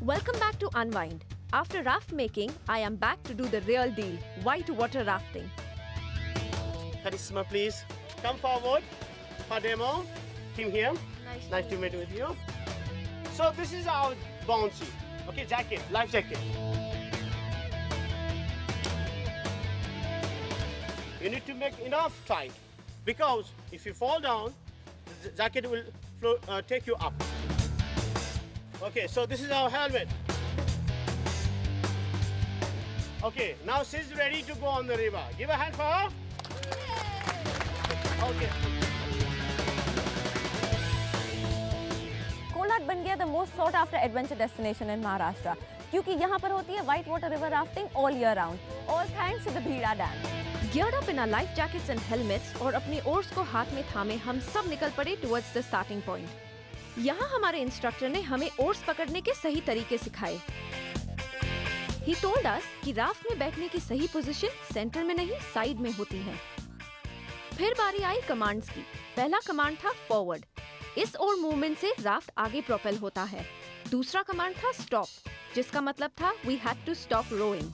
Welcome back to Unwind. After raft making, I am back to do the real deal, whitewater rafting. Charisma, please come forward for demo. Team here. Nice to meet with you. So this is our bouncy. Okay, jacket, life jacket. You need to make enough tight because if you fall down, the jacket will take you up. Okay, so this is our helmet. Okay, now she's ready to go on the river. Give a hand for her. Okay. Kolad बन गया the most sought after adventure destination in Maharashtra क्योंकि यहाँ पर होती है white water river rafting all year round all thanks to the Bhira dam. Geared up in our life jackets and helmets और अपनी ores को हाथ में थामे हम सब निकल पड़े towards the starting point. यहाँ हमारे इंस्ट्रक्टर ने हमें ओर्स पकड़ने के सही तरीके सिखाए. He told us कि राफ्ट में बैठने की सही पोजीशन सेंटर में नहीं साइड में होती है. फिर बारी आई कमांड्स की. पहला कमांड था फॉरवर्ड. इस ओर मूवमेंट से राफ्ट आगे प्रोपेल होता है. दूसरा कमांड था स्टॉप, जिसका मतलब था we had to stop rowing.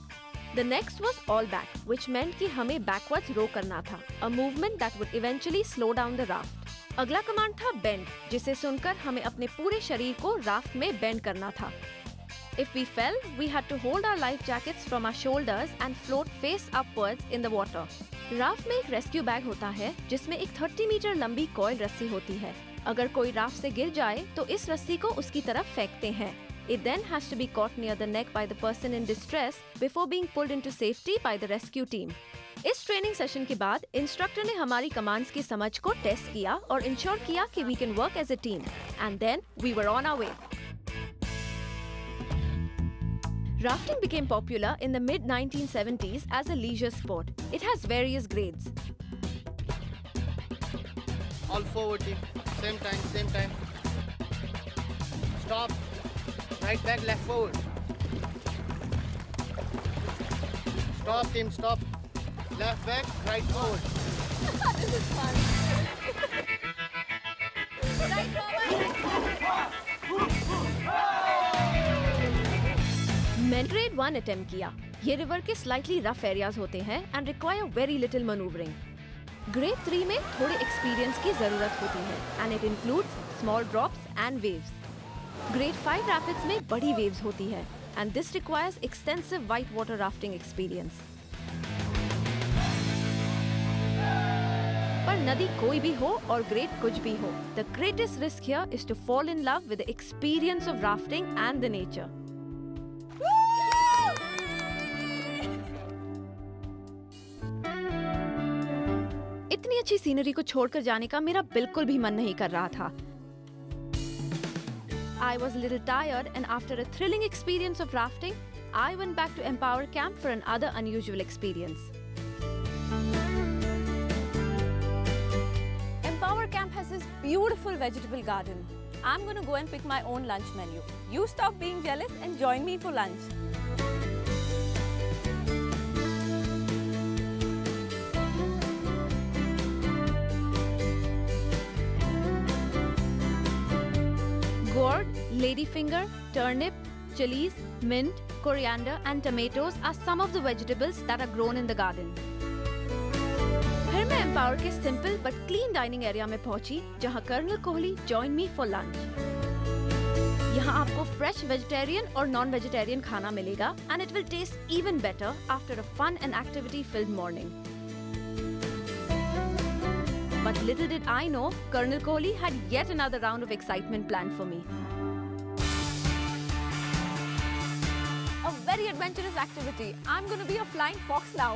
The next was all back, which meant कि हमें backwards row करना था, a movement that would eventually slow down the raft. अगला कमांड था bend, जिसे सुनकर हमें अपने पूरे शरीर को राफ्ट में बेंड करना था. If we fell, we had to hold our life jackets from our shoulders and float face upwards in the water. Raft में एक रेस्क्यू बैग होता है, जिसमें एक 30 मीटर लंबी कॉइल रस्सी होती है. अगर कोई राफ्ट से गिर जाए, तो इस रस्सी को उसकी तरफ फेंकते हैं. It then has to be caught near the neck by the person in distress before being pulled into safety by the rescue team. इस ट्रेनिंग सेशन के बाद इंस्ट्रक्टर ने हमारी कमांड्स की समझ को टेस्ट किया और इंश्योर किया कि we can work as a team. And then we were on our way. Rafting became popular in the mid-1970s as a leisure sport. It has various grades. All forward team. Same time. Stop. Right back, left forward. Stop team, stop. Left back, right forward. This is fun. Right forward. मैंने grade 1 attempt किया. ये river के slightly rough areas होते हैं and require very little manoeuvring. Grade 3 में थोड़े experience की जरूरत होती है and it includes small drops and waves. Grade 5 rapids में बड़ी वेव्स होती है and this requires extensive white water rafting experience. पर नदी कोई भी हो और ग्रेड कुछ भी हो, the greatest risk here is to fall in love with the experience of rafting and the nature. इतनी अच्छी सीनरी को छोड़कर जाने का मेरा बिल्कुल भी मन नहीं कर रहा था. I was a little tired and after a thrilling experience of rafting, I went back to Empower Camp for another unusual experience. Empower Camp has this beautiful vegetable garden. I'm going to go and pick my own lunch menu. You stop being jealous and join me for lunch. Gourd, ladyfinger, turnip, chilies, mint, coriander and tomatoes are some of the vegetables that are grown in the garden. फिर मैं Empower के simple but clean dining area में पहुंची, जहां colonel Kohli join me for lunch. यहाँ आपको fresh vegetarian और non vegetarian खाना मिलेगा and it will taste even better after a fun and activity filled morning. But little did I know, Colonel Kohli had yet another round of excitement planned for me. A very adventurous activity. I'm going to be a flying fox now.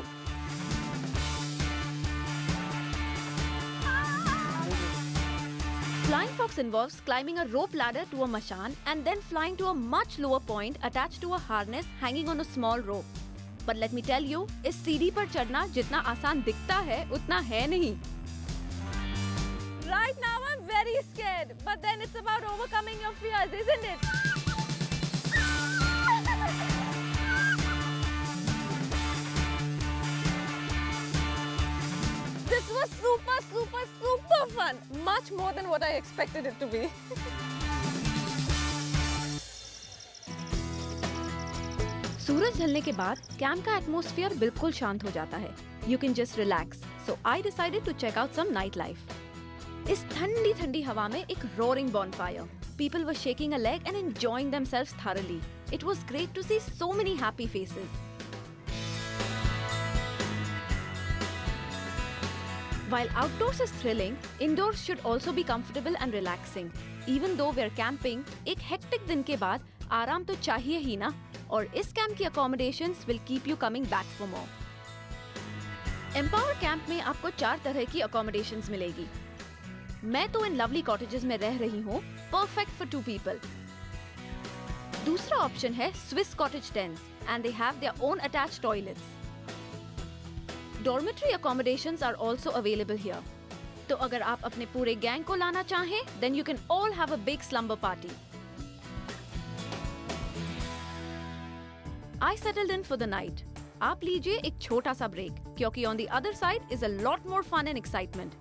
Flying fox involves climbing a rope ladder to a mashan and then flying to a much lower point attached to a harness hanging on a small rope. But let me tell you, इस सीढ़ी पर चढ़ना जितना आसान दिखता है, उतना है नहीं. Right now I'm very scared, but then it's about overcoming your fears, isn't it? This was super fun. Much more than what I expected it to be. सूरज ढलने के बाद कैंप का एटमॉस्फेयर बिल्कुल शांत हो जाता है. You can just relax. So I decided to check out some nightlife. इस ठंडी ठंडी हवा में एक roaring bonfire. People were shaking a leg and enjoying themselves thoroughly. It was great to see so many happy faces. While outdoors is thrilling, indoors should also be comfortable and relaxing. Even though we're camping, एक hectic दिन के बाद आराम तो चाहिए ही ना. और इस कैंप की accommodations will keep you coming back for more. Empower camp में आपको 4 तरह की accommodations मिलेगी. मैं तो इन लवली कॉटेजेस में रह रही हूँ, perfect for 2 people. दूसरा ऑप्शन है Swiss cottage tents, and they have their own attached toilets. Dormitory accommodations are also available here. तो अगर आप अपने पूरे गैंग को लाना चाहें, then you can all have a big slumber party. I settled in for the night. आप लीजिए एक छोटा सा ब्रेक, क्योंकि on the other side is a lot more fun and excitement.